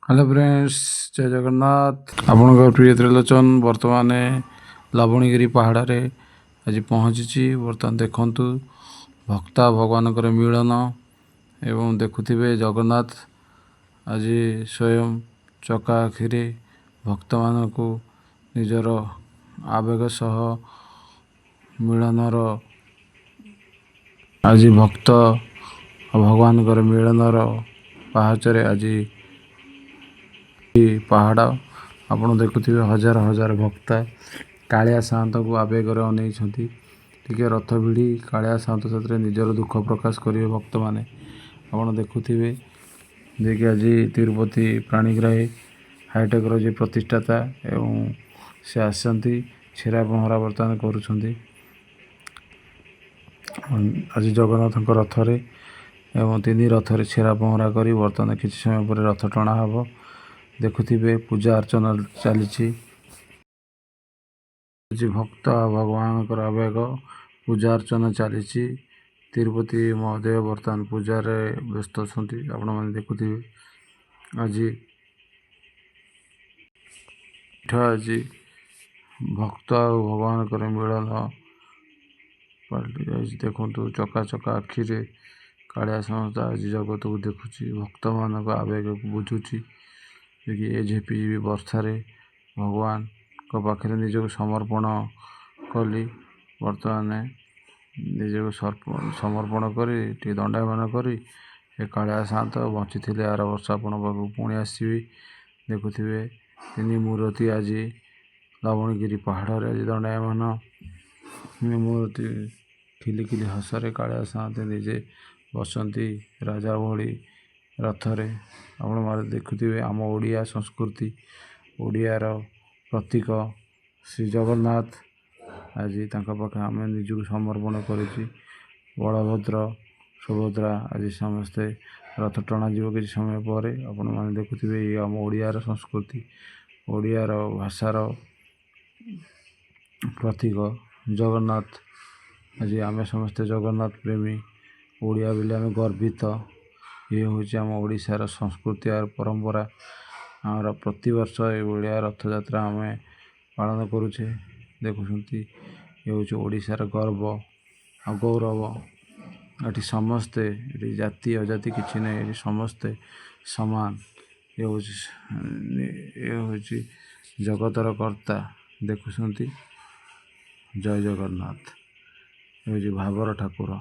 Hello friends, जय जगन्नाथ। आपणकर प्रिय त्रिलोचन बर्तमान लवणगिरी पहाड़ रे आज पहुँची। बर्तमान देखु भक्ता भगवान मिलन एवं देखुवे जगन्नाथ आज स्वयं चका आखिरे भक्त मानक निजर आवेग सह मिलनर आज भक्त भगवान मिलनर पाहचरे आज पहाड़ आपण देखुवे हजार हजार भक्ता कालिया सात को आवेगर अनेइछंती। टिके रथ भिड़ी कालिया सात साथ निजर दुख प्रकाश करेंगे भक्त मैंने। आपण देखुवे जे कि आज तिरुपति प्राणीग्राही हाईटेक्र जी प्रतिष्ठाता एवं से आसती छेरा पहरा बर्तमान करुँच आज जगन्नाथ रथरे एवं तीन रथरे छेरा पहरा कर बर्तमान किसी समय पर रथ टणा हम। देखुवे पूजा अर्चना चली भक्त भगवान आवेग पूजा अर्चना चली। तिरुपति महादेव बर्तमान पूजार व्यस्त अच्छा आपण मैंने देखुवे आज आज भक्त भगवान मिलन आज देखु चका चका आखिरे कालिया संस्था आज जगत को देखुची भक्त मान आवेग बुझुची कि ए झेपी बर्षारे भगवान को पाखे निजक समर्पण कली। बर्तमान निजक समर्पण कर दंडायमान कर कालिया सात बची थे आर वर्ष आपण पाक पुणी आसबि। देखुवे तीन मूर्ति आज लवणगिरी पहाड़ आज दंडायमान मूर्ति खिलिखिली हसरे कालिया सात निजे बसंती राजा भली रथरे। आपण मारे देखुवे आम ओडिया संस्कृति ओडियार प्रतीक श्री जगन्नाथ आज पाखे आम निजक समर्पण कर बलभद्र सुभद्रा आज समस्ते रथ टणा जीव किसी समय पर। आपण मैंने देखुवे आम ओडियार संस्कृति ओडियार भाषार प्रतीक जगन्नाथ। आज आम समस्ते जगन्नाथ प्रेमी ओडिया बोले आम गर्वित। ये हूँ आम ओडिशार संस्कृति और परंपरा। आमर प्रति वर्ष ये रथ यात्रा आम पालन करुचे। देखुंत ये हूँ ओडिशार गर्व आ गौरव। ये समस्ते ये जाति अजाति किसी ना ये समस्ते समान। ये हूँ जगतर कर्ता। देखुंत जय जगन्नाथ ये हूँ भावर ठाकुर।